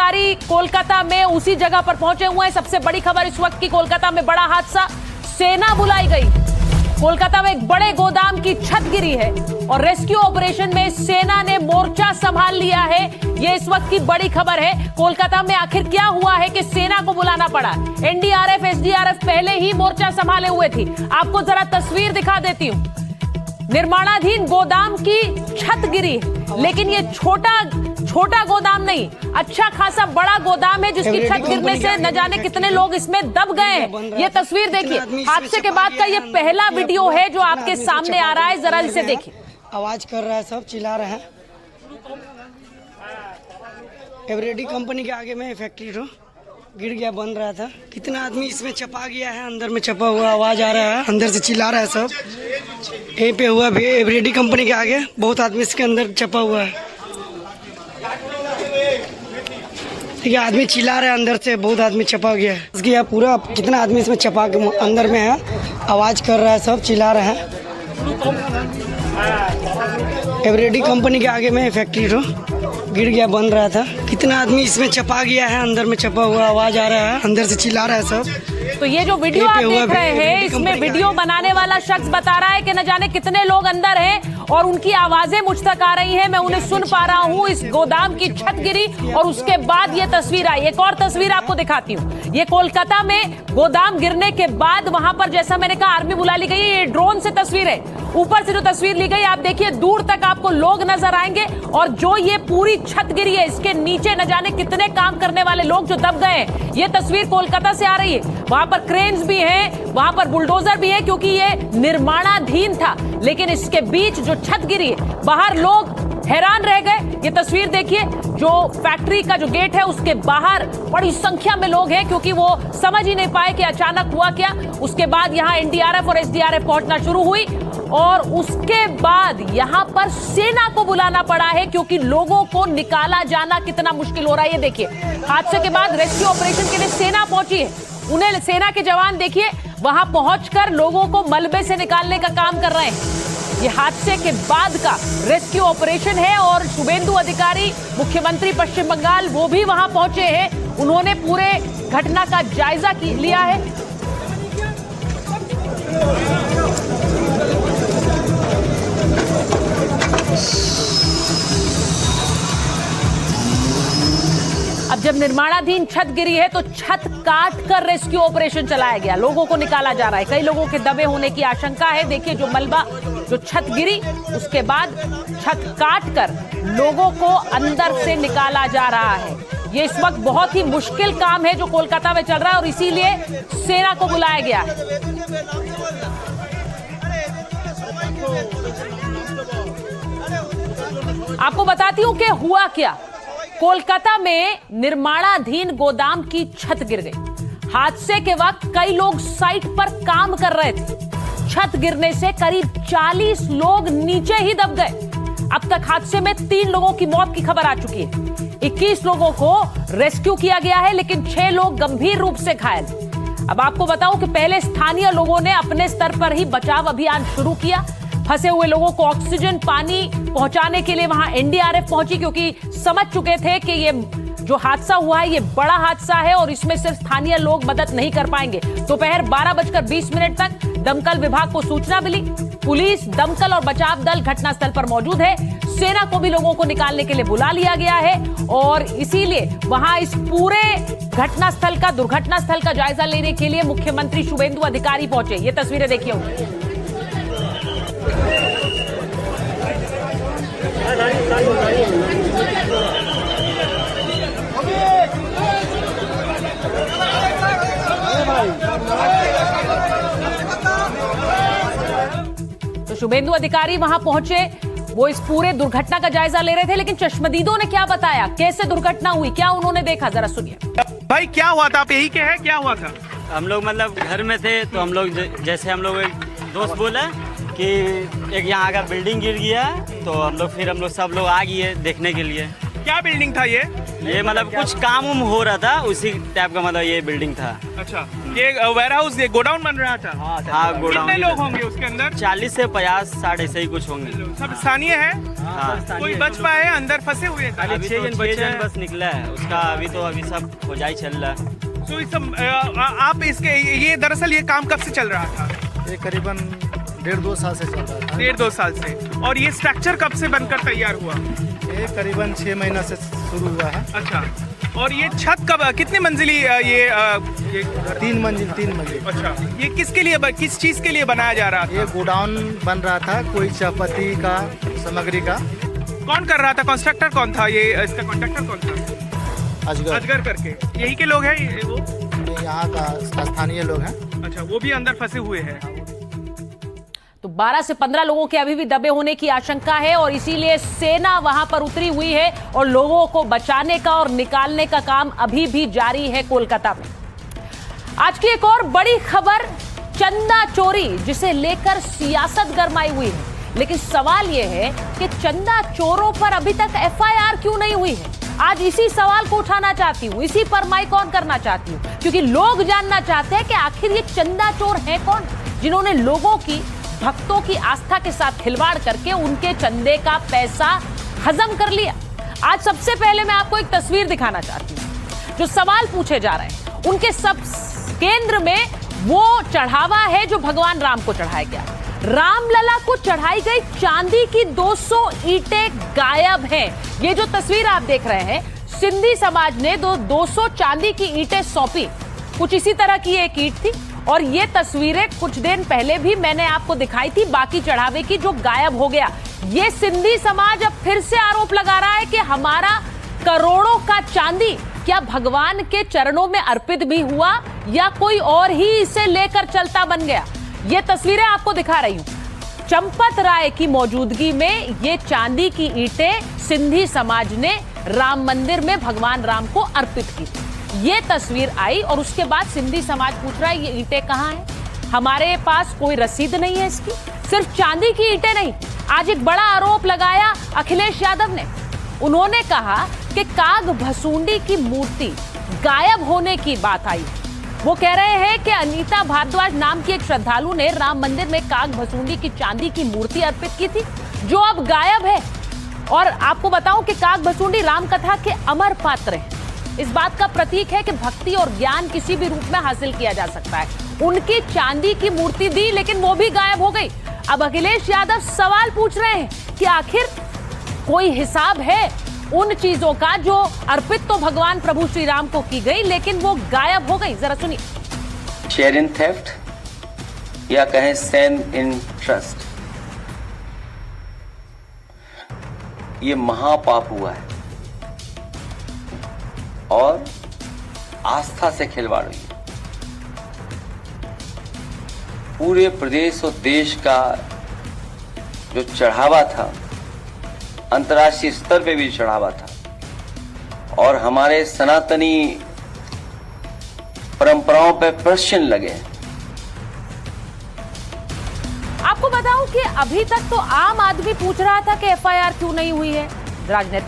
अधिकारी कोलकाता में उसी जगह पर पहुंचे हुए हैं। सबसे बड़ी खबर इस वक्त की, कोलकाता में बड़ा हादसा, सेना बुलाई गई। कोलकाता में एक बड़े गोदाम की छत गिरी है और रेस्क्यू ऑपरेशन में सेना ने मोर्चा संभाल लिया है। ये इस वक्त की बड़ी खबर है। कोलकाता में आखिर क्या हुआ है कि सेना को बुलाना पड़ा। एनडीआरएफ, एसडीआरएफ पहले ही मोर्चा संभाले हुए थी। आपको जरा तस्वीर दिखा देती हूं। निर्माणाधीन गोदाम की छत गिरी, लेकिन ये छोटा गोदाम नहीं, अच्छा खासा बड़ा गोदाम है जिसकी छत गिरने से न जाने कितने लोग इसमें दब गए हैं। ये तस्वीर देखिए, हादसे के बाद का ये पहला वीडियो है जो आपके सामने आ रहा है। जरा इसे देखिए। आवाज कर रहा है, सब चिल्ला रहे हैं। एवरेडी कंपनी के आगे में फैक्ट्री तो गिर गया, बन रहा था। कितना आदमी इसमें चपा गया है, अंदर में चपा हुआ, आवाज आ रहा है, अंदर से चिल्ला रहा है सब। यहीं पे हुआ भी एवरेडी कंपनी के आगे, बहुत आदमी इसके अंदर चपा हुआ है। ठीक है, आदमी चिल्ला रहा है अंदर से, बहुत आदमी चपा गया है। गया पूरा, कितना आदमी इसमें चपा के अंदर में है, आवाज कर रहा है, सब चिल्ला रहे हैं। एवरेडी कंपनी के आगे में फैक्ट्री तो गिर गया, बन रहा था। कितना आदमी इसमें चपा गया है, अंदर में चपा हुआ, आवाज आ रहा है, अंदर से चिल्ला रहा है सब। तो ये जो वीडियो आप देख रहे हैं, इसमें वीडियो बनाने वाला शख्स बता रहा है कि न जाने कितने लोग अंदर हैं और उनकी आवाजें मुझ तक आ रही हैं, मैं उन्हें सुन पा रहा हूं। इस गोदाम की छत गिरी और उसके बाद ये तस्वीर आई। एक और तस्वीर आपको दिखाती हूं। ये कोलकाता में गोदाम गिरने के बाद वहां पर, जैसा मैंने कहा, आर्मी बुला ली गई है। ये ड्रोन से तस्वीर है, ऊपर से जो तस्वीर ली गई, आप देखिए दूर तक आपको लोग नजर आएंगे। और जो ये पूरी छत गिरी है, इसके नीचे न जाने कितने काम करने वाले लोग जो दब गए हैं। ये तस्वीर कोलकाता से आ रही है। वहां पर क्रेन्स भी हैं, वहां पर बुलडोजर भी है, क्योंकि ये निर्माणाधीन था। लेकिन इसके बीच जो छत गिरी है, बाहर लोग हैरान रह गए। ये तस्वीर देखिए, जो फैक्ट्री का जो गेट है उसके बाहर बड़ी संख्या में लोग हैं, क्योंकि वो समझ ही नहीं पाए कि अचानक हुआ क्या। उसके बाद यहां एनडीआरएफ और एसडीआरएफ पहुंचना शुरू हुई और उसके बाद यहां पर सेना को बुलाना पड़ा है, क्योंकि लोगों को निकाला जाना कितना मुश्किल हो रहा है। ये देखिए, हादसे के बाद रेस्क्यू ऑपरेशन के लिए सेना पहुंची है। उन्हें सेना के जवान देखिए वहां पहुंचकर लोगों को मलबे से निकालने का काम कर रहे हैं। ये हादसे के बाद का रेस्क्यू ऑपरेशन है और शुभेंदु अधिकारी, मुख्यमंत्री पश्चिम बंगाल, वो भी वहां पहुंचे हैं। उन्होंने पूरे घटना का जायजा लिया है। अब जब निर्माणाधीन छत गिरी है तो छत काट कर रेस्क्यू ऑपरेशन चलाया गया, लोगों को निकाला जा रहा है। कई लोगों के दबे होने की आशंका है। देखिए, जो मलबा, जो छत गिरी, उसके बाद छत काट कर लोगों को अंदर से निकाला जा रहा है। ये इस वक्त बहुत ही मुश्किल काम है जो कोलकाता में चल रहा है और इसीलिए सेना को बुलाया गया है। आपको बताती हूं कि हुआ क्या। कोलकाता में निर्माणाधीन गोदाम की छत गिर गई। हादसे के वक्त कई लोग साइट पर काम कर रहे थे। छत गिरने से करीब 40 लोग नीचे ही दब गए। अब तक हादसे में 3 लोगों की मौत की खबर आ चुकी है। 21 लोगों को रेस्क्यू किया गया है, लेकिन 6 लोग गंभीर रूप से घायल। अब आपको बताऊं कि पहले स्थानीय लोगों ने अपने स्तर पर ही बचाव अभियान शुरू किया। फंसे हुए लोगों को ऑक्सीजन, पानी पहुंचाने के लिए वहां एनडीआरएफ पहुंची, क्योंकि समझ चुके थे कि ये जो हादसा हुआ है ये बड़ा हादसा है और इसमें सिर्फ स्थानीय लोग मदद नहीं कर पाएंगे। दोपहर 12:20 तक दमकल विभाग को सूचना मिली। पुलिस, दमकल और बचाव दल घटनास्थल पर मौजूद है। सेना को भी लोगों को निकालने के लिए बुला लिया गया है और इसीलिए वहां इस पूरे घटनास्थल का, दुर्घटना स्थल का जायजा लेने के लिए मुख्यमंत्री शुभेंदु अधिकारी पहुंचे। ये तस्वीरें देखिए। तो शुभेंदु अधिकारी वहां पहुंचे, वो इस पूरे दुर्घटना का जायजा ले रहे थे। लेकिन चश्मदीदों ने क्या बताया, कैसे दुर्घटना हुई, क्या उन्होंने देखा, जरा सुनिए। भाई क्या हुआ था, आप यही के हैं, क्या हुआ था? हम लोग मतलब घर में थे तो हम लोग जैसे हम लोग एक दोस्त बोला कि एक यहाँ का बिल्डिंग गिर गया, तो हम लोग सब लोग आ गए देखने के लिए। क्या बिल्डिंग था ये मतलब कुछ काम उम हो रहा था, उसी टाइप का मतलब ये बिल्डिंग था। अच्छा, ये वेयर हाउस, ये गोडाउन बन रहा था? हाँ गोडाउन। कितने लोग होंगे उसके अंदर? 40 से 50 60 ऐसे ही कुछ होंगे। सब स्थानीय है? हाँ कोई बच पाए हैं? अंदर फंसे हुए हैं सारे? अभी तो 6 जन बस निकला है उसका, अभी सब खोजाई चल रहा है। तो इस आप इसके ये दरअसल ये काम कब से चल रहा था? ये करीबन 1.5-2 साल से चल रहा था। 1.5-2 साल से। और ये स्ट्रक्चर कब से बनकर तैयार हुआ? ये करीबन 6 महीना से शुरू हुआ है। अच्छा, और ये छत कब कितनी मंजिली ये 3 मंजिल। अच्छा, ये किसके लिए किस चीज के लिए बनाया जा रहा ये था? गोडाउन बन रहा था कोई चायपत्ती का सामग्री का। कौन कर रहा था? कंस्ट्रक्टर कौन था? ये इसका कॉन्ट्रैक्टर कौन था? अजगर अजगर करके। यही के लोग हैं वो? यहाँ का स्थानीय लोग हैं। अच्छा, वो भी अंदर फंसे हुए हैं। तो 12 से 15 लोगों के अभी भी दबे होने की आशंका है और इसीलिए सेना वहां पर उतरी हुई है और लोगों को बचाने का और निकालने का काम अभी भी जारी है कोलकाता में। आज की एक और बड़ी खबर, चंदा चोरी, जिसे लेकर सियासत गरमाई हुई है। लेकिन सवाल यह है कि चंदा चोरों पर अभी तक FIR क्यों नहीं हुई है? आज इसी सवाल को उठाना चाहती हूं, इसी पर माइक ऑन करना चाहती हूं, क्योंकि लोग जानना चाहते हैं कि आखिर ये चंदा चोर हैं कौन, जिन्होंने लोगों की, भक्तों की आस्था के साथ खिलवाड़ करके उनके चंदे का पैसा हजम कर लिया। आज सबसे पहले मैं आपको एक तस्वीर दिखाना चाहती हूं। जो सवाल पूछे जा रहे हैं उनके सब केंद्र में वो चढ़ावा है जो भगवान राम को चढ़ाया गया। रामलला को चढ़ाई गई चांदी की 200 ईंटें गायब हैं। ये जो तस्वीर आप देख रहे हैं, सिंधी समाज ने 200 चांदी की ईंटें सौंपी। कुछ इसी तरह की एक ईंट थी और ये तस्वीरें कुछ दिन पहले भी मैंने आपको दिखाई थी बाकी चढ़ावे की, जो गायब हो गया। ये सिंधी समाज अब फिर से आरोप लगा रहा है कि हमारा करोड़ों का चांदी क्या भगवान के चरणों में अर्पित भी हुआ या कोई और ही इसे लेकर चलता बन गया। ये तस्वीरें आपको दिखा रही हूं। चंपत राय की मौजूदगी में ये चांदी की ईंटें सिंधी समाज ने राम मंदिर में भगवान राम को अर्पित की। ये तस्वीर आई और उसके बाद सिंधी समाज पूछ रहा है ये ईंटें कहां हैं? हमारे पास कोई रसीद नहीं है इसकी। सिर्फ चांदी की ईंटें नहीं, आज एक बड़ा आरोप लगाया अखिलेश यादव ने। उन्होंने कहा कि काग भसूंडी की मूर्ति गायब होने की बात आई। वो कह रहे हैं कि अनीता भारद्वाज नाम की एक श्रद्धालु ने राम मंदिर में काग भसूंडी की चांदी की मूर्ति अर्पित की थी, जो अब गायब है। और आपको बताऊं कि काग भसूंडी राम कथा के अमर पात्र हैं। इस बात का प्रतीक है कि भक्ति और ज्ञान किसी भी रूप में हासिल किया जा सकता है। उनकी चांदी की मूर्ति दी लेकिन वो भी गायब हो गई। अब अखिलेश यादव सवाल पूछ रहे हैं कि आखिर कोई हिसाब है उन चीजों का जो अर्पित तो भगवान प्रभु श्री राम को की गई लेकिन वो गायब हो गई। जरा सुनिए। शेयर इन थेफ्ट या कहें सेंड इन ट्रस्ट, ये महापाप हुआ है और आस्था से खिलवाड़ हुई है। पूरे प्रदेश और देश का जो चढ़ावा था, अंतर्राष्ट्रीय स्तर पे भी चढ़ावा था और हमारे सनातनी परंपराओं पे प्रश्न लगे। आपको बताऊं कि अभी तक तो आम आदमी पूछ रहा था कि FIR क्यों नहीं हुई है। राजनीतिक